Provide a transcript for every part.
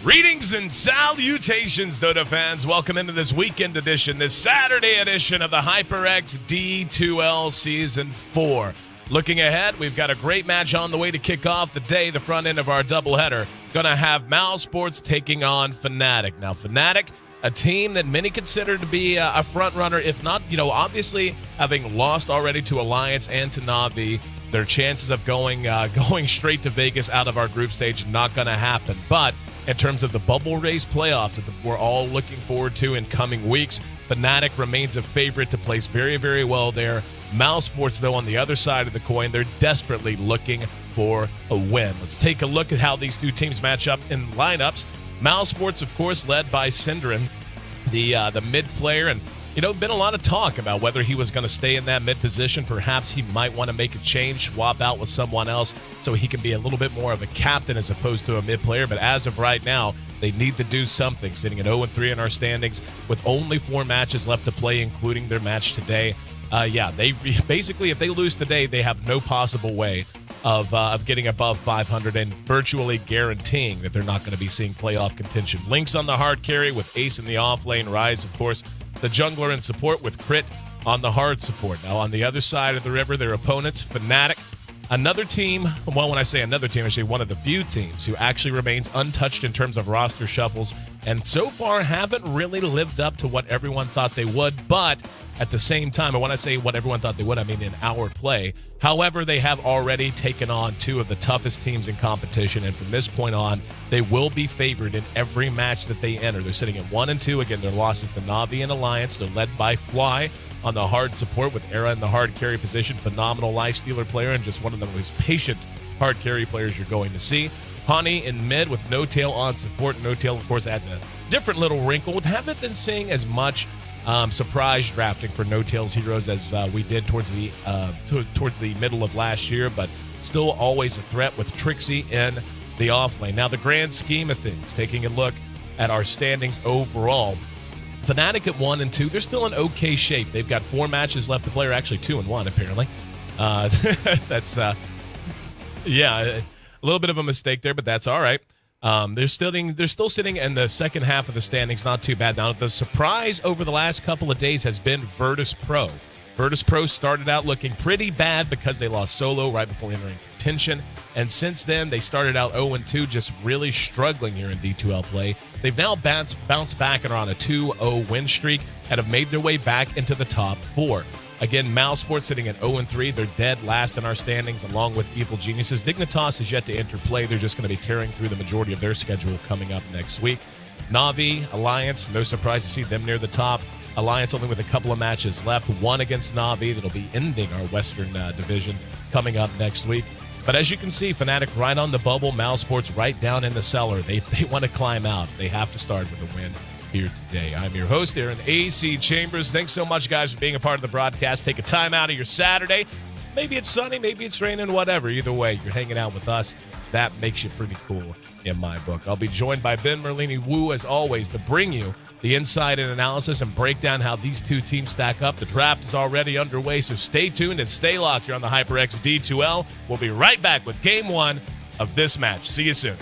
Greetings and salutations, Dota fans. Welcome into this weekend edition, this Saturday edition of the HyperX D2L Season 4. Looking ahead, we've got a great match on the way to kick off the day, the front end of our doubleheader. Going to have Mousesports taking on Fnatic. Now, Fnatic, a team that many consider to be a front runner, if not, obviously having lost already to Alliance and to Na'Vi, their chances of going straight to Vegas out of our group stage not going to happen. But in terms of the bubble race playoffs that we're all looking forward to in coming weeks, Fnatic remains a favorite to place very, very well there. Mousesports, though, on the other side of the coin, they're desperately looking for a win. Let's take a look at how these two teams match up in lineups. Mousesports, of course, led by Synderen, the mid player, and been a lot of talk about whether he was going to stay in that mid position. Perhaps he might want to make a change, swap out with someone else so he can be a little bit more of a captain as opposed to a mid player. But as of right now, they need to do something. Sitting at 0-3 in our standings with only 4 matches left to play, including their match today. They basically, if they lose today, they have no possible way of getting above 500 and virtually guaranteeing that they're not going to be seeing playoff contention. Lynx on the hard carry with Ace in the off lane. Rise, of course, the jungler in support with Crit on the hard support. Now, on the other side of the river, their opponents, Fnatic, another team, well, when I say another team, I say one of the few teams who actually remains untouched in terms of roster shuffles, and so far haven't really lived up to what everyone thought they would, but at the same time, and when I say what everyone thought they would, I mean in our play. However, they have already taken on 2 of the toughest teams in competition, and from this point on, they will be favored in every match that they enter. They're sitting at 1-2. Again, their losses to Na'Vi and Alliance. They're led by Fly on the hard support with Era in the hard carry position. Phenomenal lifestealer player and just one of the most patient hard carry players you're going to see. Hani in mid with No Tail on support. No Tail, of course, adds a different little wrinkle. Haven't been seeing as much surprise drafting for No Tail's heroes as we did towards the middle of last year, but still always a threat with Trixie in the off lane. Now, the grand scheme of things, taking a look at our standings overall, Fnatic at 1-2, they're still in okay shape. They've got 4 matches left to play, or actually 2-1 apparently. That's a little bit of a mistake there, but that's all right. They're still sitting in the second half of the standings. Not too bad. Now, the surprise over the last couple of days has been Virtus Pro. Virtus Pro started out looking pretty bad because they lost Solo right before entering contention. And since then, they started out 0-2, just really struggling here in D2L play. They've now bounced back and are on a 2-0 win streak and have made their way back into the top 4. Again, Mousesports sitting at 0-3. They're dead last in our standings, along with Evil Geniuses. Dignitas is yet to enter play. They're just going to be tearing through the majority of their schedule coming up next week. Na'Vi, Alliance, no surprise to see them near the top. Alliance only with a couple of matches left. 1 against Na'Vi that'll be ending our Western division coming up next week. But as you can see, Fnatic right on the bubble, Mousesports right down in the cellar. They want to climb out. They have to start with a win here today. I'm your host, Aaron AC Chambers. Thanks so much, guys, for being a part of the broadcast. Take a time out of your Saturday. Maybe it's sunny, maybe it's raining, whatever. Either way, you're hanging out with us. That makes you pretty cool in my book. I'll be joined by Ben Merlini-Wu, as always, to bring you the insight and analysis and break down how these two teams stack up. The draft is already underway, so stay tuned and stay locked here on the HyperX D2L. We'll be right back with Game 1 of this match. See you soon.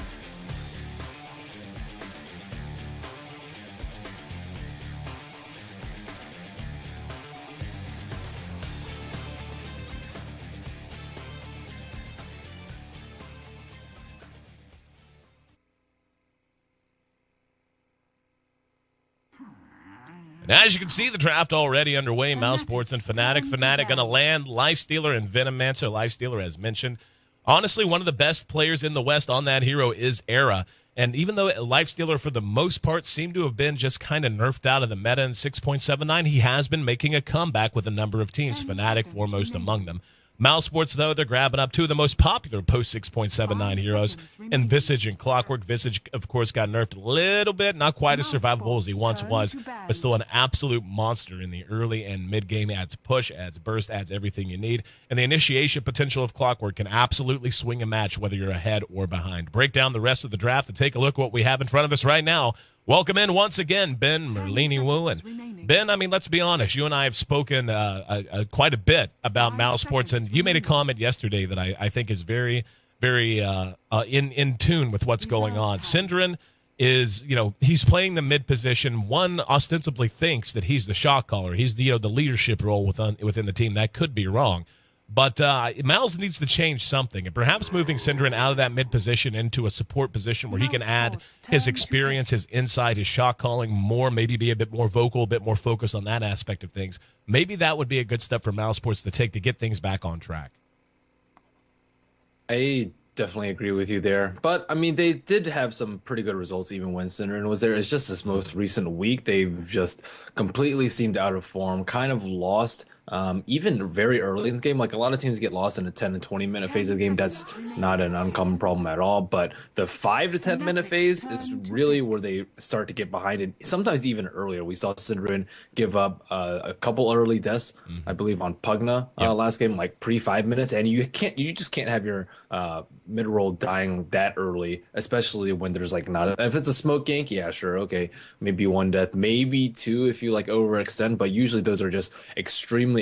As you can see, the draft already underway. Mousesports and Fnatic. Fnatic going to land Lifestealer and Venomancer. Lifestealer, as mentioned. Honestly, one of the best players in the West on that hero is Era. And even though Lifestealer, for the most part, seemed to have been just kind of nerfed out of the meta in 6.79, he has been making a comeback with a number of teams, Fnatic foremost among them. Mousesports, though, they're grabbing up 2 of the most popular post-6.79 heroes in Visage and Clockwork. Visage, of course, got nerfed a little bit, not quite as survivable as he once was, but still an absolute monster in the early and mid-game. Adds push, adds burst, adds everything you need. And the initiation potential of Clockwork can absolutely swing a match whether you're ahead or behind. Break down the rest of the draft and take a look at what we have in front of us right now. Welcome in once again, Ben Merlini-Wu. And Ben, I mean, let's be honest. You and I have spoken quite a bit about Mousesports, and you made a comment yesterday that I think is very, very in tune with what's going on. Synderen is, he's playing the mid position. One ostensibly thinks that he's the shot caller. He's the leadership role within the team. That could be wrong. But Miles needs to change something, and perhaps moving Synderen out of that mid position into a support position where he can add his experience, his insight, his shot calling more, maybe be a bit more vocal, a bit more focused on that aspect of things. Maybe that would be a good step for Mousesports to take to get things back on track. I definitely agree with you there. But, I mean, they did have some pretty good results even when Synderen was there. It's just this most recent week, they've just completely seemed out of form, kind of lost. Even very early in the game, like a lot of teams get lost in a 10 to 20 minute phase of the game. That's not an uncommon problem at all. But the 5 to 10 minute phase is really where they start to get behind it. Sometimes even earlier. We saw Synderen give up a couple early deaths, I believe, on Pugna last game, like pre 5 minutes. And you just can't have your mid roll dying that early, especially when there's like not if it's a smoke gank. Yeah, sure, okay, maybe 1 death, maybe 2 if you like overextend. But usually those are just extremely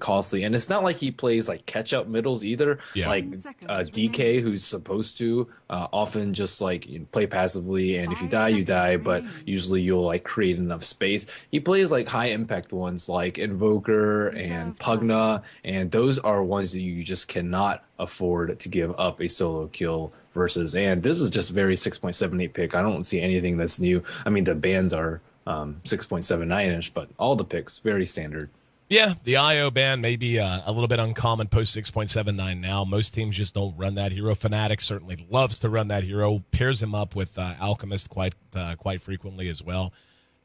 costly, and it's not like he plays like catch up middles either. Like DK, who's supposed to often just like play passively, and if you die, you die, but usually you'll like create enough space. He plays like high impact ones like Invoker and Pugna, and those are ones that you just cannot afford to give up a solo kill versus. And this is just very 6.78 pick. I don't see anything that's new. I mean, the bans are 6.79-ish, but all the picks very standard. Yeah, the IO ban may be a little bit uncommon post 6.79 now. Most teams just don't run that hero. Fnatic certainly loves to run that hero, pairs him up with Alchemist quite frequently as well.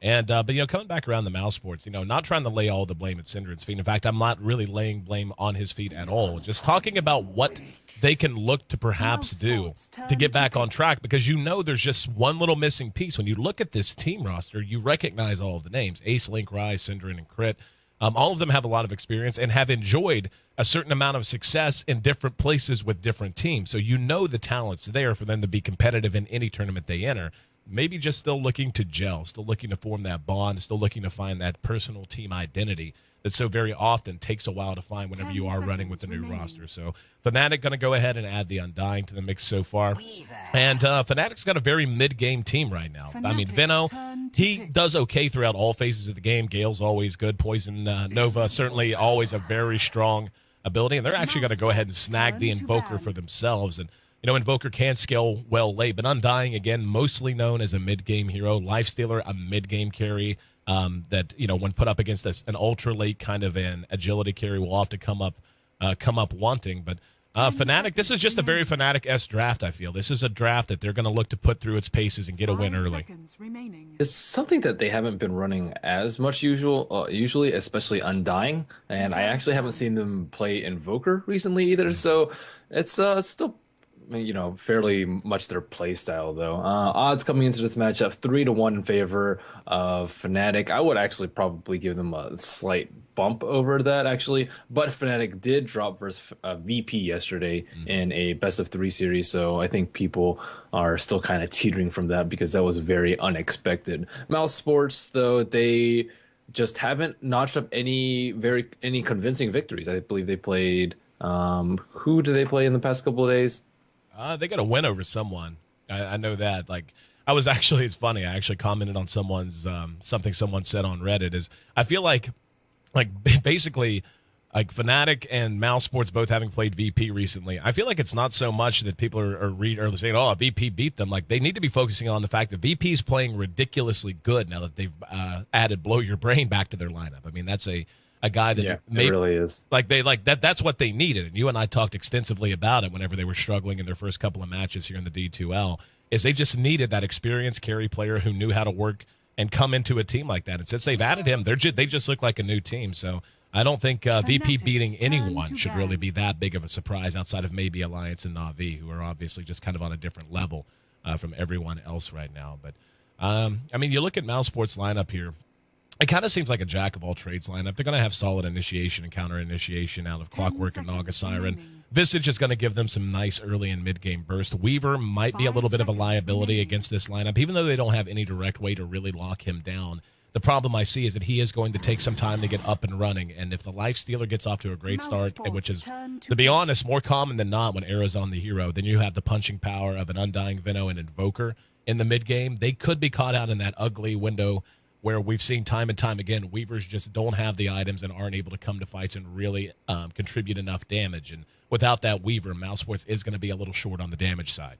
And but coming back around the Mousesports, not trying to lay all the blame at Synderen's feet. In fact, I'm not really laying blame on his feet at all. Just talking about what they can look to perhaps do to get back on track, because there's just one little missing piece. When you look at this team roster, you recognize all of the names: Ace, Link, Rise, Synderen, and Crit. All of them have a lot of experience and have enjoyed a certain amount of success in different places with different teams. So the talent's there for them to be competitive in any tournament they enter. Maybe just still looking to gel, still looking to form that bond, still looking to find that personal team identity that so very often takes a while to find whenever you are running with a new roster. So Fnatic going to go ahead and add the Undying to the mix so far. And Fnatic's got a very mid-game team right now. I mean, Veno, he does okay throughout all phases of the game. Gale's always good. Poison Nova, certainly always a very strong ability. And they're actually going to go ahead and snag the Invoker for themselves. And Invoker can scale well late, but Undying, again, mostly known as a mid-game hero. Lifestealer, a mid-game carry that, when put up against an ultra-late kind of an agility carry, will often come up wanting. But Fnatic, this is just a very Fnatic-esque draft, I feel. This is a draft that they're going to look to put through its paces and get a win early. It's something that they haven't been running as much usually, especially Undying. And I actually haven't seen them play Invoker recently either, so it's still fairly much their play style, though. Odds coming into this matchup 3-1 in favor of Fnatic. I would actually probably give them a slight bump over that, actually. But Fnatic did drop versus VP yesterday in a best-of-3 series, so I think people are still kind of teetering from that because that was very unexpected. Mousesports, though, they just haven't notched up any convincing victories. I believe they played who did they play in the past couple of days? They got a win over someone. I know that. It's funny. I actually commented on someone's something someone said on Reddit. Is I feel like basically like Fnatic and Mousesports both having played VP recently. I feel like it's not so much that people are saying, "Oh, VP beat them." Like they need to be focusing on the fact that VP is playing ridiculously good now that they've added Blow Your Brain back to their lineup. I mean, that's a guy that it really is. That's what they needed. And you and I talked extensively about it whenever they were struggling in their first couple of matches here in the D2L, is they just needed that experienced carry player who knew how to work and come into a team like that. And since they've added him, they just look like a new team. So I don't think VP beating anyone should really be that big of a surprise outside of maybe Alliance and Na'Vi, who are obviously just kind of on a different level from everyone else right now. But, you look at Mousesports' lineup here. It kind of seems like a jack-of-all-trades lineup. They're going to have solid initiation and counter-initiation out of Clockwork and Naga Siren. Visage is going to give them some nice early and mid-game burst. Weaver might be a little bit of a liability against this lineup, even though they don't have any direct way to really lock him down. The problem I see is that he is going to take some time to get up and running, and if the Lifestealer gets off to a great start, which is, to be honest, more common than not when Arrow's on the hero, then you have the punching power of an Undying Veno and Invoker, in the mid game, they could be caught out in that ugly window where we've seen time and time again, Weavers just don't have the items and aren't able to come to fights and really contribute enough damage. And without that Weaver, Mousesports is going to be a little short on the damage side.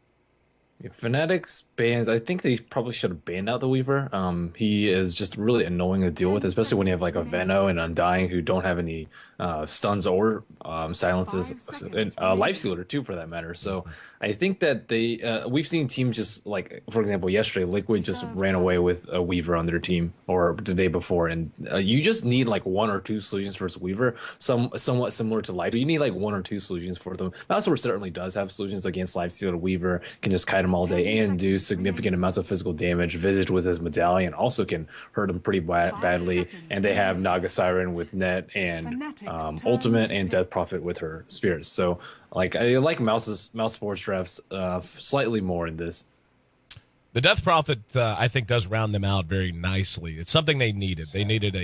Fnatic's bans, I think they probably should have banned out the Weaver. He is just really annoying to deal with, especially when you have like a Veno and Undying who don't have any stuns or silences, and Life Stealer too, for that matter. So I think that we've seen teams just like, for example, yesterday, Liquid just ran away with a Weaver on their team, or the day before, and you just need like 1 or 2 solutions for Weaver, somewhat similar to Life. You need like 1 or 2 solutions for them. Mousesports certainly does have solutions against Life Stealer. Weaver can just kite him all day and do significant amounts of physical damage. Visage with his medallion also can hurt him pretty badly, and they have Naga Siren with net and ultimate, and Death Prophet with her spirits. So like, I like Mousesports drafts slightly more in this. The Death Prophet, I think, does round them out very nicely. It's something they needed. They needed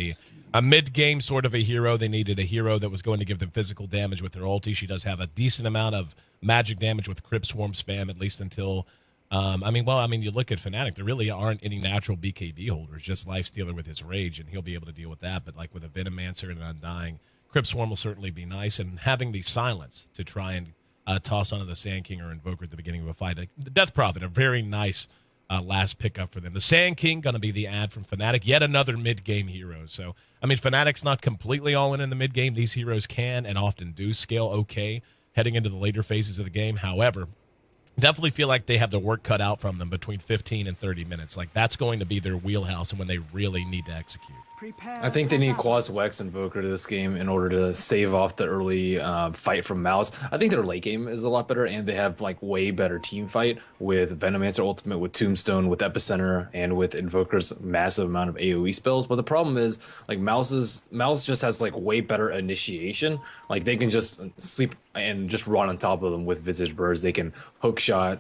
a mid-game sort of a hero. They needed a hero that was going to give them physical damage with her ulti. She does have a decent amount of magic damage with Crypt Swarm spam, at least until... you look at Fnatic, there really aren't any natural BKB holders, just Lifestealer with his Rage, and he'll be able to deal with that. But like with a Venomancer and an Undying, Crypt Swarm will certainly be nice, and having the silence to try and toss onto the Sand King or Invoker at the beginning of a fight. Like the Death Prophet, a very nice last pickup for them. The Sand King going to be the ad from Fnatic, yet another mid-game hero. So, Fnatic's not completely all in the mid-game. These heroes can and often do scale okay heading into the later phases of the game. However, definitely feel like they have the work cut out from them between 15 and 30 minutes. Like, that's going to be their wheelhouse and when they really need to execute. I think they need Quas Wex Invoker to this game in order to stave off the early fight from Mouse. I think their late game is a lot better, and they have like way better team fight with Venomancer Ultimate, with Tombstone, with Epicenter, and with Invoker's massive amount of AoE spells. But the problem is, like, Mouse just has like way better initiation. Like, they can just sleep and just run on top of them with Visage Burst. They can hook shot.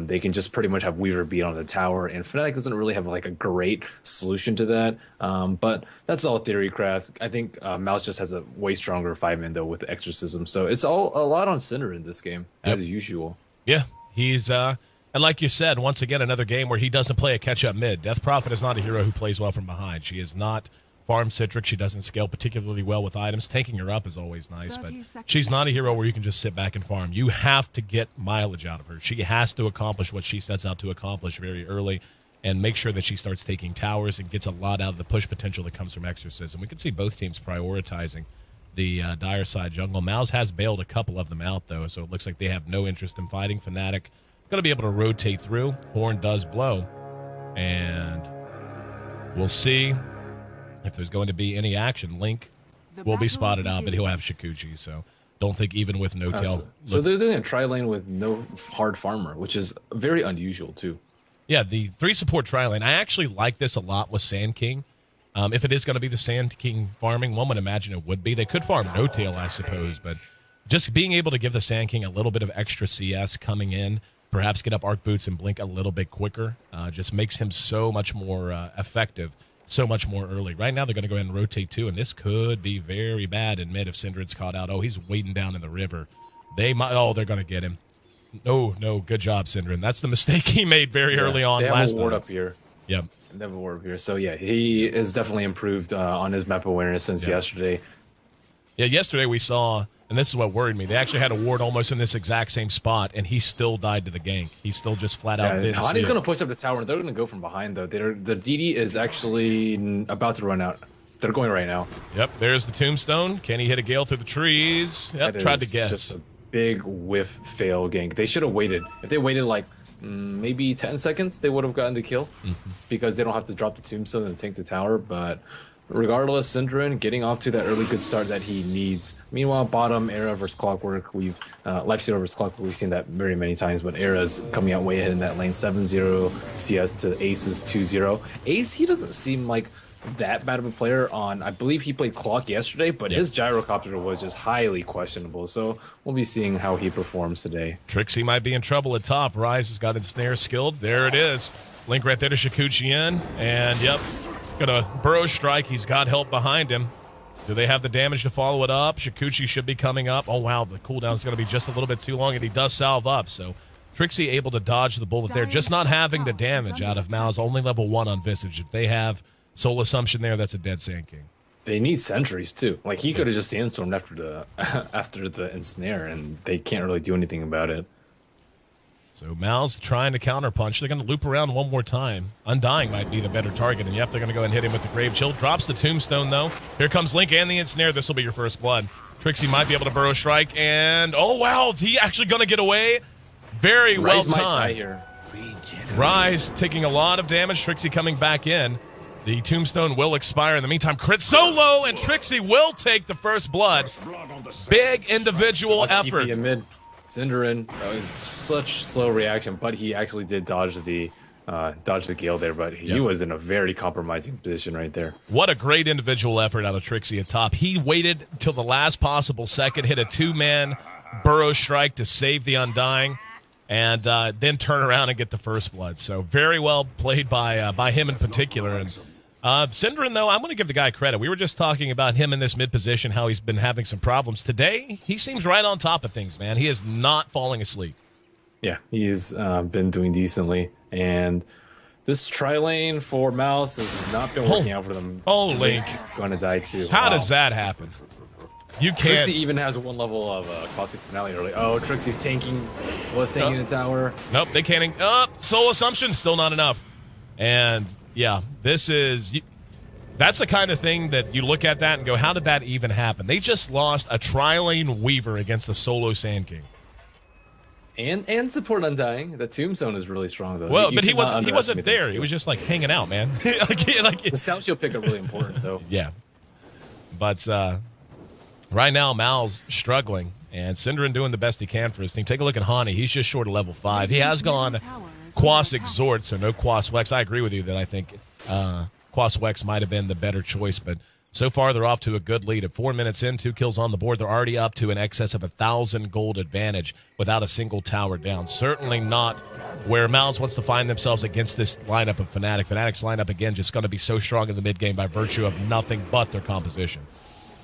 They can just pretty much have Weaver beat on the tower, and Fnatic doesn't really have like a great solution to that. But that's all theory craft. I think Mouse just has a way stronger 5-man though with Exorcism, so it's all a lot on Cinder in this game as usual. Yeah, he's and like you said, once again another game where he doesn't play a catch-up mid. Death Prophet is not a hero who plays well from behind. She is not farm Citric. She doesn't scale particularly well with items. Tanking her up is always nice, but she's not a hero where you can just sit back and farm. You have to get mileage out of her. She has to accomplish what she sets out to accomplish very early, and make sure that she starts taking towers and gets a lot out of the push potential that comes from Exorcism. We can see both teams prioritizing the dire side jungle. Mouse has bailed a couple of them out, though, so it looks like they have no interest in fighting. Fnatic going to be able to rotate through. Horn does blow, and we'll see if there's going to be any action. Link will be spotted out, but he'll have Shikuchi, so don't think even with no tail. So they're doing a tri-lane with no hard farmer, which is very unusual, too. Yeah, the 3 support tri-lane. I actually like this a lot with Sand King. If it is going to be the Sand King farming, one would imagine it would be. They could farm no tail, I suppose, but just being able to give the Sand King a little bit of extra CS coming in, perhaps get up Arc Boots and blink a little bit quicker, just makes him so much more effective, so much more early. Right now, they're going to go ahead and rotate too, and this could be very bad in mid if Syndred's caught out. Oh, he's wading down in the river. They're going to get him. No, good job, Syndren. That's the mistake he made very early on last time. They have a ward up here. Yep. They have a ward up here. So, yeah, he is definitely improved on his map awareness since yesterday. Yeah, yesterday we saw, and this is what worried me, they actually had a ward almost in this exact same spot, and he still died to the gank. He still just flat out didn't see it. He's going to push up the tower, and they're going to go from behind, though. The DD is actually about to run out. They're going right now. Yep, there's the Tombstone. Can he hit a Gale through the trees? Yep, tried to guess. Just a big whiff fail gank. They should have waited. If they waited like maybe 10 seconds, they would have gotten the kill because they don't have to drop the Tombstone and tank the tower. But regardless, Syndren getting off to that early good start that he needs. Meanwhile, bottom, Era versus Clockwork. Lifestealer versus Clockwork, we've seen that very many times, but Era's coming out way ahead in that lane. 7-0 CS to Ace's 2-0. Ace, he doesn't seem like that bad of a player on, I believe he played Clock yesterday, but his gyrocopter was just highly questionable, so we'll be seeing how he performs today. Trixie might be in trouble at top. Rise has got his snare skilled. There it is. Link right there to Shikuchi in, and yep, got a Burrow Strike. He's got help behind him. Do they have the damage to follow it up? Shikuchi should be coming up. Oh wow, the cooldown is going to be just a little bit too long, and he does salve up, so Trixie able to dodge the bullet there, just not having the damage out of Mouse, only level 1 on Visage. If they have Soul Assumption there, that's a dead Sand King. They need sentries too. Like he could have just sandstormed after the ensnare, and they can't really do anything about it. So Mouse trying to counterpunch. They're going to loop around one more time. Undying might be the better target, and yep, they're going to go and hit him with the Grave Chill. Drops the Tombstone though. Here comes Link and the ensnare. This will be your first blood. Trixie might be able to burrow strike, and oh wow, is he actually going to get away? Very well timed. Rise taking a lot of damage. Trixie coming back in. The Tombstone will expire. In the meantime, crit solo, and Trixie will take the first blood. Big individual effort. Mid. Cinderin, such slow reaction, but he actually did dodge the Gale there, but he was in a very compromising position right there. What a great individual effort out of Trixie at top. He waited till the last possible second, hit a 2-man burrow strike to save the Undying, and then turn around and get the first blood. So very well played by him in particular. And Cinderin, though, I'm going to give the guy credit. We were just talking about him in this mid position, how he's been having some problems. Today, he seems right on top of things, man. He is not falling asleep. Yeah, he's been doing decently. And this tri-lane for Mouse has not been working out for them. Oh, Link. Going to die, too. How does that happen? You can't. Trixie even has one level of Classic Finale early. Oh, Trixie's tanking. Was tanking the tower. Nope, they can't. Soul Assumption, still not enough. And yeah, that's the kind of thing that you look at that and go, how did that even happen? They just lost a tri-lane Weaver against a solo Sand King. And support Undying. The Tombstone is really strong, though. Well, but he wasn't there. He was just like hanging out, man. The Stout Shield pickup really important, though. Yeah. But right now, Mal's struggling, and Cinderin doing the best he can for his team. Take a look at Hani. He's just short of level 5. He has gone Quas Exhort, so no Quas Wex. I agree with you that I think Quas Wex might have been the better choice, but so far they're off to a good lead. At 4 minutes in, 2 kills on the board, they're already up to an excess of 1,000 gold advantage without a single tower down. Certainly not where Mouse wants to find themselves against this lineup of Fnatic. Fnatic's lineup, again, just going to be so strong in the mid game by virtue of nothing but their composition.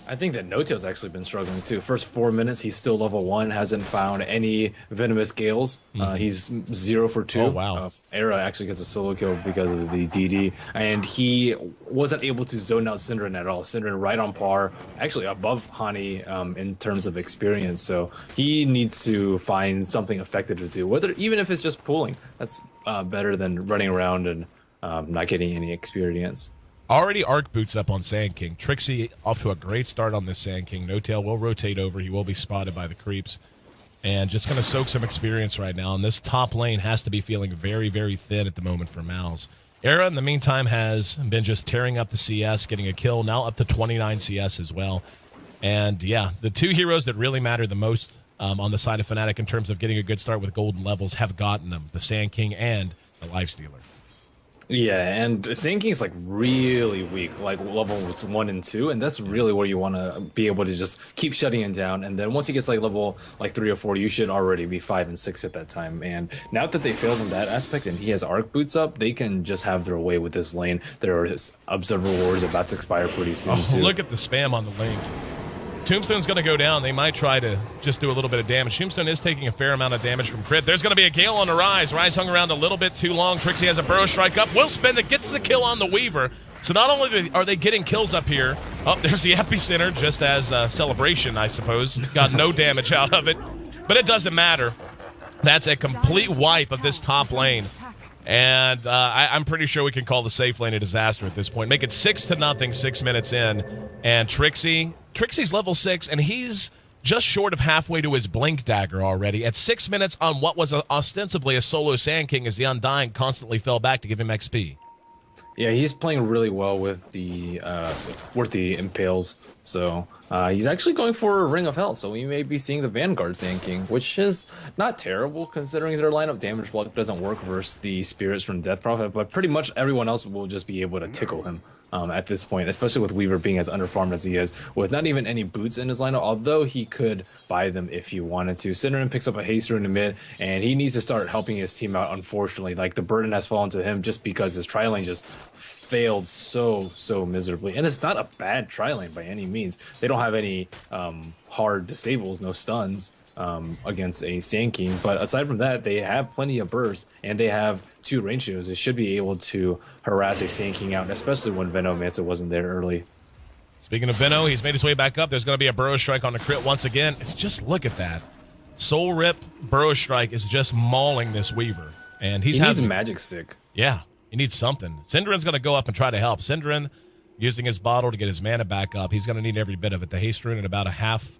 I think that No-Tail's actually been struggling too. First 4 minutes, he's still level 1, hasn't found any venomous gales. He's 0 for 2. Oh, wow. Era actually gets a solo kill because of the DD, and he wasn't able to zone out Cinderin at all. Cinderin right on par, actually above Hani in terms of experience. So he needs to find something effective to do, even if it's just pulling. That's better than running around and not getting any experience. Already Arc boots up on Sand King. Trixie off to a great start on this Sand King. No-Tail will rotate over. He will be spotted by the creeps. And just going to soak some experience right now. And this top lane has to be feeling very, very thin at the moment for Mouse. Era, in the meantime, has been just tearing up the CS, getting a kill, now up to 29 CS as well. And yeah, the 2 heroes that really matter the most on the side of Fnatic in terms of getting a good start with golden levels have gotten them. The Sand King and the Lifestealer. Yeah, and Sand King's like really weak, like levels 1 and 2, and that's really where you want to be able to just keep shutting him down. And then once he gets like level 3 or 4, you should already be 5 and 6 at that time. And now that they failed in that aspect and he has Arc boots up, they can just have their way with this lane. There are Observer Wars about to expire pretty soon too. Look at the spam on the lane. Tombstone's going to go down. They might try to just do a little bit of damage. Tombstone is taking a fair amount of damage from crit. There's going to be a Gale on the Rise. Rise hung around a little bit too long. Trixie has a burrow strike up. Will spin that gets the kill on the Weaver. So not only are they getting kills up here, there's the Epicenter, just as a celebration, I suppose. Got no damage out of it. But it doesn't matter. That's a complete wipe of this top lane. And I'm pretty sure we can call the safe lane a disaster at this point. Make it 6-0, 6 minutes in. And Trixie's level 6, and he's just short of halfway to his Blink Dagger already. At 6 minutes on what was ostensibly a solo Sand King as the Undying constantly fell back to give him XP. Yeah, he's playing really well with the Impales. So he's actually going for a Ring of Hell. So we may be seeing the Vanguard Sand King, which is not terrible considering their lineup damage block doesn't work versus the Spirits from Death Prophet. But pretty much everyone else will just be able to tickle him at this point, especially with Weaver being as underfarmed as he is, with not even any boots in his lineup, although he could buy them if he wanted to. Cinderin picks up a Haster in the mid, and he needs to start helping his team out, unfortunately. Like, the burden has fallen to him just because his tri-lane just failed so miserably. And it's not a bad tri-lane by any means. They don't have any hard disables, no stuns. against a Sand King. But aside from that, they have plenty of burst, and they have 2 range heroes. They should be able to harass a Sand King out, especially when Venomancer wasn't there early. Speaking of Veno, he's made his way back up. There's going to be a Burrow Strike on the crit once again. It's just look at that. Soul Rip Burrow Strike is just mauling this Weaver. And he needs a magic stick. Yeah, he needs something. Synderen's going to go up and try to help. Synderen using his bottle to get his mana back up. He's going to need every bit of it. The haste rune at about a half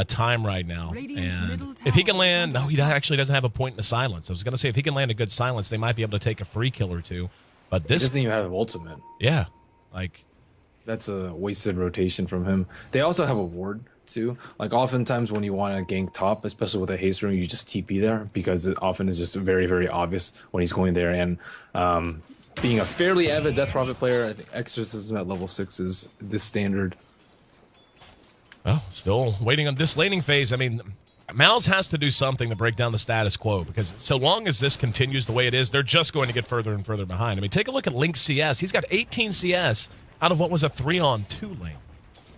time right now. And if he can land, no, he actually doesn't have a point in the silence. I was going to say if he can land a good silence, they might be able to take a free kill or two. But this he doesn't even have an ultimate. Yeah, like that's a wasted rotation from him. They also have a ward too. Like oftentimes when you want to gank top, especially with a haste rune, you just TP there because it often is just very, very obvious when he's going there. And being a fairly avid Death Prophet player, I think Exorcism at level 6 is the standard. Well, still waiting on this laning phase. I mean, Mouse has to do something to break down the status quo because so long as this continues the way it is, they're just going to get further and further behind. I mean, take a look at Link's CS. He's got 18 CS out of what was a 3-on-2 lane.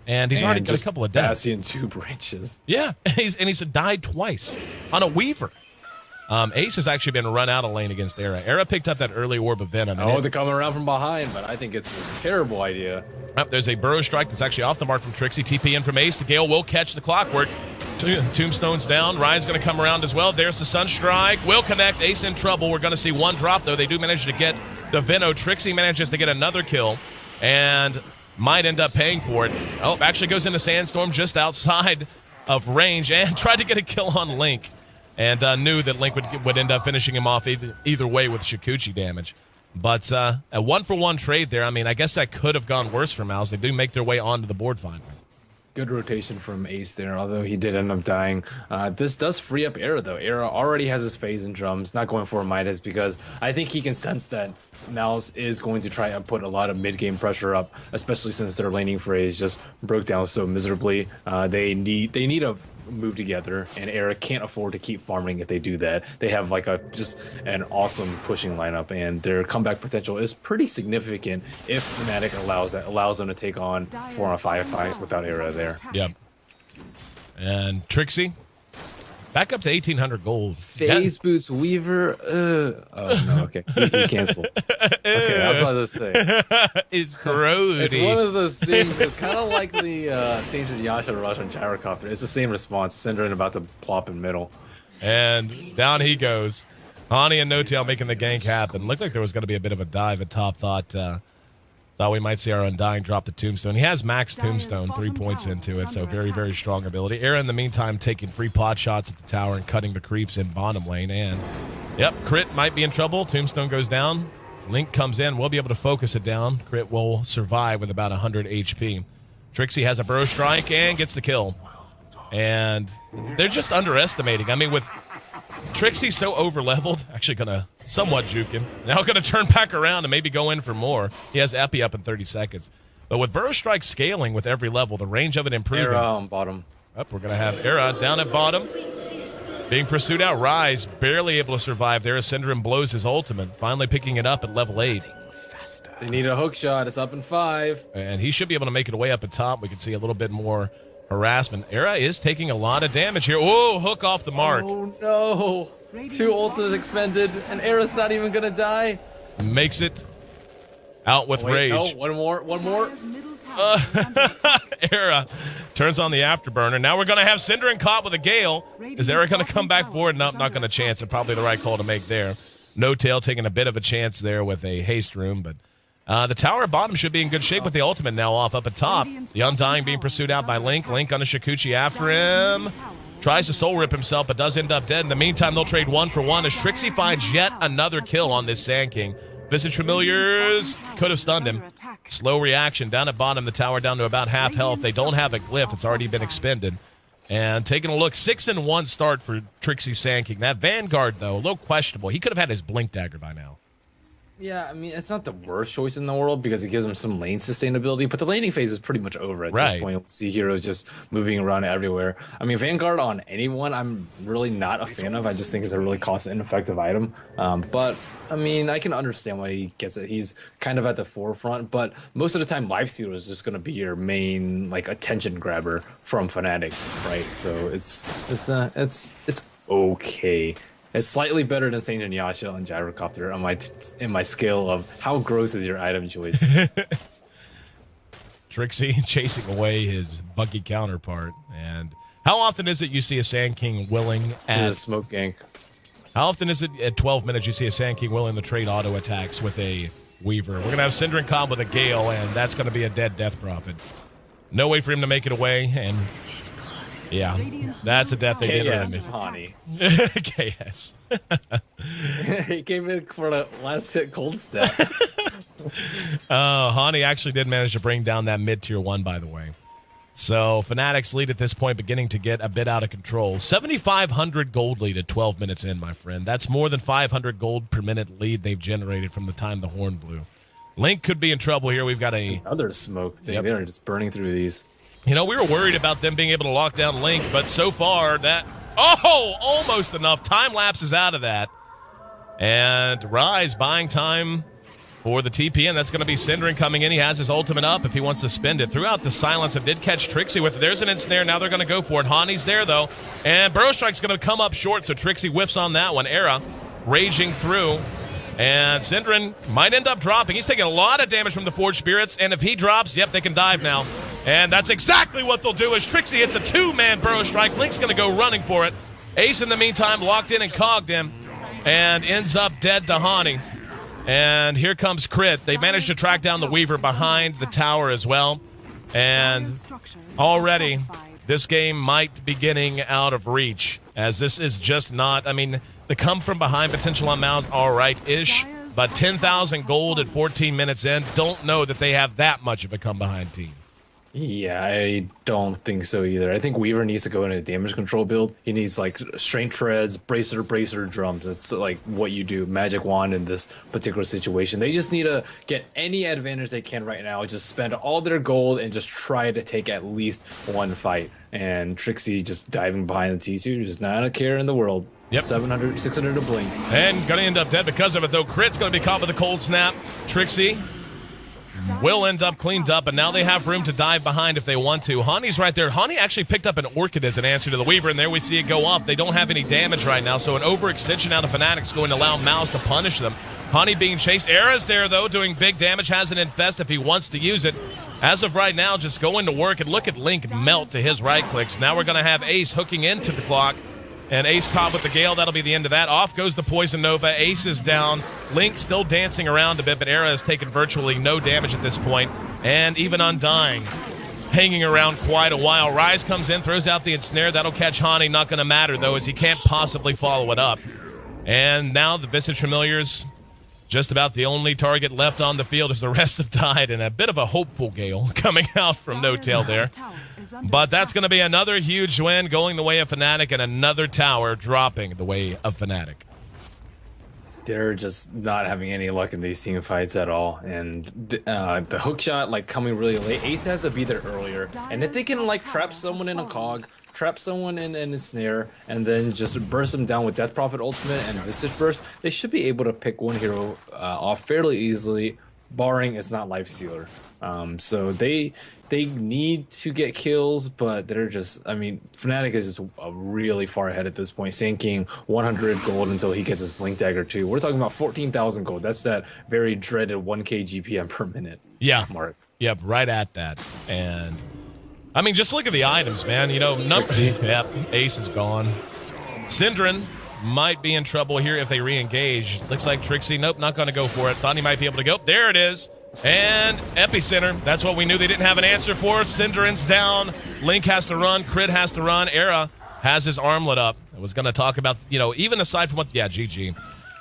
And he's already got a couple of deaths. Bastion 2 branches. Yeah, and he's died twice on a Weaver. Ace has actually been run out of lane against Era. Era picked up that early orb of Venom. They're coming around from behind, but I think it's a terrible idea. There's a Burrow Strike that's actually off the mark from Trixie. TP in from Ace. The Gale will catch the clockwork. Tombstone's down. Rye's going to come around as well. There's the Sunstrike. Will connect. Ace in trouble. We're going to see one drop, though. They do manage to get the Veno. Trixie manages to get another kill and might end up paying for it. Oh, actually goes into Sandstorm just outside of range and tried to get a kill on Link. And knew that Link would end up finishing him off either way with Shikuchi damage. But a 1-for-1 trade there, I mean, I guess that could have gone worse for Mouse. They do make their way onto the board finally. Good rotation from Ace there, although he did end up dying. This does free up Era, though. Era already has his phase in drums, not going for a Midas because I think he can sense that Mouse is going to try and put a lot of mid-game pressure up, especially since their laning phase just broke down so miserably. They need a move together, and Era can't afford to keep farming if they do that. They have like just an awesome pushing lineup, and their comeback potential is pretty significant if Fnatic allows them to take on 4-on-5 fights without Era there. Yep. And Trixie back up to 1,800 gold. Phase boots Weaver. Oh no, okay, he canceled. Okay, I was about to say it's grody. It's one of those things. It's kind of like the Sage of Yasha rush on Gyrocopter. It's the same response. Synderen about to plop in middle, and down he goes. Hani and No-Tail making the gank happen. Looked like there was going to be a bit of a dive at top. Thought we might see our Undying drop the Tombstone. He has max Tombstone, 3 points into it, so very, very strong ability. Era, in the meantime, taking free pot shots at the tower and cutting the creeps in bottom lane. And, yep, Crit might be in trouble. Tombstone goes down. Link comes in. We'll be able to focus it down. Crit will survive with about 100 HP. Trixie has a Burrow Strike and gets the kill. And they're just underestimating. I mean, with Trixie so over-leveled, actually going to somewhat juke him. Now going to turn back around and maybe go in for more. He has Epi up in 30 seconds. But with Burrow Strike scaling with every level, the range of it improving. Era on bottom. We're going to have Era down at bottom. Being pursued out. Rise barely able to survive there as Synderen blows his ultimate. Finally picking it up at level 8. They need a hook shot. It's up in 5. And he should be able to make it away up at top. We can see a little bit more harassment. Era is taking a lot of damage here. Oh, hook off the mark. Oh, no. 2 ults expended, and Era's not even going to die. Makes it out with rage. No, one more. Era turns on the afterburner. Now we're going to have Synderen caught with a Gale. Is Era going to come back forward? Nope, not going to chance it. Probably the right call to make there. No-Tail taking a bit of a chance there with a haste room, but the tower at bottom should be in good shape with the ultimate now off up at top. The Undying being pursued out by Link. Link on a Shikuchi after him. Tries to soul rip himself, but does end up dead. In the meantime, they'll trade 1-for-1 as Trixie finds yet another kill on this Sand King. Visage Familiars could have stunned him. Slow reaction. Down at bottom, the tower down to about half health. They don't have a glyph. It's already been expended. And taking a look, 6-1 start for Trixie Sand King. That Vanguard, though, a little questionable. He could have had his Blink Dagger by now. Yeah, I mean, it's not the worst choice in the world because it gives them some lane sustainability, but the laning phase is pretty much over at this point. We see heroes just moving around everywhere. I mean, Vanguard on anyone, I'm really not a fan of. I just think it's a really cost-ineffective item. But, I mean, I can understand why he gets it. He's kind of at the forefront, but most of the time, Lifestealer is just going to be your main, like, attention grabber from Fnatic, right? So it's okay. It's slightly better than Saint and Yasha and Gyrocopter on in my scale of how gross is your item choice. Trixie chasing away his buggy counterpart. And how often is it you see a Sand King willing as a smoke gank? How often is it at 12 minutes you see a Sand King willing to trade auto attacks with a Weaver? We're going to have Synderen combo with a Gale, and that's going to be a dead Death Prophet. No way for him to make it away, and yeah, that's a death they did on me. Honey. KS. He came in for the last hit cold step. Hani actually did manage to bring down that mid-tier 1, by the way. So Fnatic's lead at this point beginning to get a bit out of control. 7,500 gold lead at 12 minutes in, my friend. That's more than 500 gold per minute lead they've generated from the time the horn blew. Link could be in trouble here. We've got another smoke thing. Yep. They're just burning through these. You know, we were worried about them being able to lock down Link, but so far that... Oh, almost enough. Time lapse is out of that. And Rise buying time for the TP, and that's going to be Synderen coming in. He has his ultimate up if he wants to spend it. Throughout the silence, it did catch Trixie with it. There's an ensnare. Now they're going to go for it. Hani's there, though. And Burrow Strike's going to come up short, so Trixie whiffs on that one. Era raging through. And Synderen might end up dropping. He's taking a lot of damage from the Forged Spirits, and if he drops, yep, they can dive now. And that's exactly what they'll do as Trixie hits a 2-man Burrow Strike. Link's going to go running for it. Ace, in the meantime, locked in and cogged him and ends up dead to Hani. And here comes Crit. They managed to track down the Weaver behind the tower as well. And already this game might be getting out of reach, as this is just not, I mean, the come from behind potential on Mouse, all right-ish. But 10,000 gold at 14 minutes in, don't know that they have that much of a come behind team. Yeah, I don't think so either. I think Weaver needs to go into a damage control build. He needs like strength treads, bracer, drums. That's like what you do, magic wand in this particular situation. They just need to get any advantage they can right now. Just spend all their gold and just try to take at least one fight. And Trixie just diving behind the T2, just not a care in the world. Yep. 700, 600 to blink. And gonna end up dead because of it, though. Crit's gonna be caught with a cold snap. Trixie will end up cleaned up, and now they have room to dive behind if they want to. Hani's right there. Hani actually picked up an Orchid as an answer to the Weaver, and there we see it go up. They don't have any damage right now, so an overextension out of Fnatic is going to allow Mouse to punish them. Hani being chased. Era's there, though, doing big damage. Has an infest if he wants to use it. As of right now, just going to work, and look at Link melt to his right clicks. Now we're going to have Ace hooking into the clock. And Ace caught with the Gale. That'll be the end of that. Off goes the Poison Nova. Ace is down. Link still dancing around a bit, but Era has taken virtually no damage at this point. And even Undying hanging around quite a while. Rise comes in, throws out the ensnare. That'll catch Hani. Not going to matter, though, as he can't possibly follow it up. And now the Visage Familiars, just about the only target left on the field as the rest have died. And a bit of a hopeful Gale coming out from No Tail there. But that's going to be another huge win going the way of Fnatic, and another tower dropping the way of Fnatic. They're just not having any luck in these team fights at all. And the hook shot, like, coming really late. Ace has to be there earlier. And if they can, like, trap someone in a cog, trap someone in a snare, and then just burst them down with Death Prophet ultimate and Visage Burst, they should be able to pick one hero off fairly easily, barring it's not Lifestealer. So they need to get kills, but they're just, I mean, Fnatic is just really far ahead at this point. Sand King 100 gold until he gets his Blink Dagger too. We're talking about 14,000 gold. That's that very dreaded 1k GPM per minute mark. Yep, right at that. And I mean, just look at the items, man. You know, yep, Ace is gone. Synderen might be in trouble here if they re-engage. Looks like Trixie, nope, not going to go for it. Thought he might be able to go. There it is. And Epicenter, that's what we knew they didn't have an answer for. Synderen's down. Link has to run. Crit has to run. Era has his armlet up. I was going to talk about, you know, even aside from what, GG.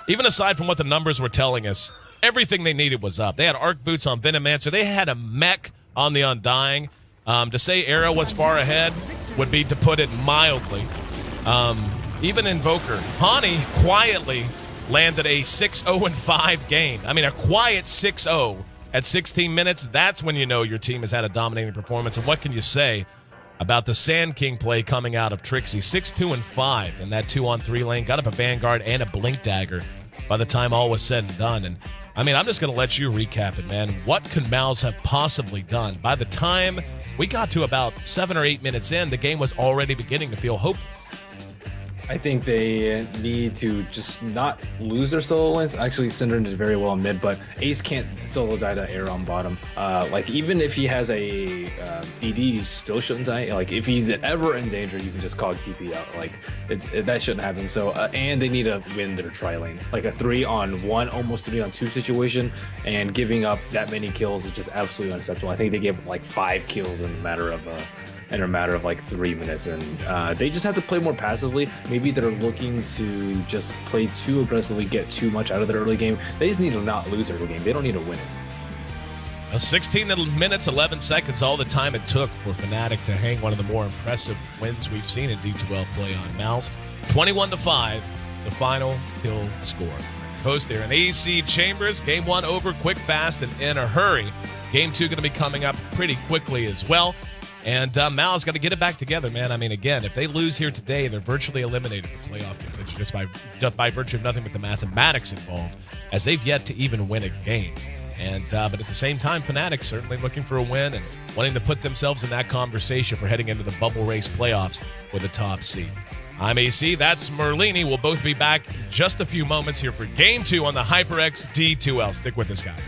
Even aside from what the numbers were telling us, everything they needed was up. They had Arc Boots on Venomancer. They had a mech on the Undying. To say Era was far ahead would be to put it mildly. Even Invoker. Hani quietly landed a 6-0-5 game. I mean, a quiet 6-0 at 16 minutes. That's when you know your team has had a dominating performance. And what can you say about the Sand King play coming out of Trixie? 6-2-5 in that 2-on-3 lane. Got up a Vanguard and a Blink Dagger by the time all was said and done. And I mean, I'm just going to let you recap it, man. What could Mouse have possibly done? By the time we got to about 7 or 8 minutes in, the game was already beginning to feel hopeless. I think they need to just not lose their solo lanes. Actually, Synderen did very well in mid, but Ace can't solo die to air on bottom. Like, even if he has a DD, you still shouldn't die. Like, if he's ever in danger, you can just cog TP out. Like, that shouldn't happen. So, and they need to win their tri lane. Like, a 3-on-1, almost 3-on-2 situation, and giving up that many kills is just absolutely unacceptable. I think they gave like 5 kills in a matter of like 3 minutes, and they just have to play more passively. Maybe they're looking to just play too aggressively, get too much out of their early game. They just need to not lose their early game. They don't need to win it. 16 minutes, 11 seconds, all the time it took for Fnatic to hang one of the more impressive wins we've seen in D2L play on Mouse. 21-5, the final kill score. Host there in AC Chambers. Game 1 over quick, fast, and in a hurry. Game 2 going to be coming up pretty quickly as well. And Mal's got to get it back together, man. I mean, again, if they lose here today, they're virtually eliminated from playoff contention just by virtue of nothing but the mathematics involved, as they've yet to even win a game. And but at the same time, Fnatic certainly looking for a win and wanting to put themselves in that conversation for heading into the bubble race playoffs with a top seed. I'm AC, that's Merlini. We'll both be back in just a few moments here for Game 2 on the HyperX D2L. Stick with us, guys.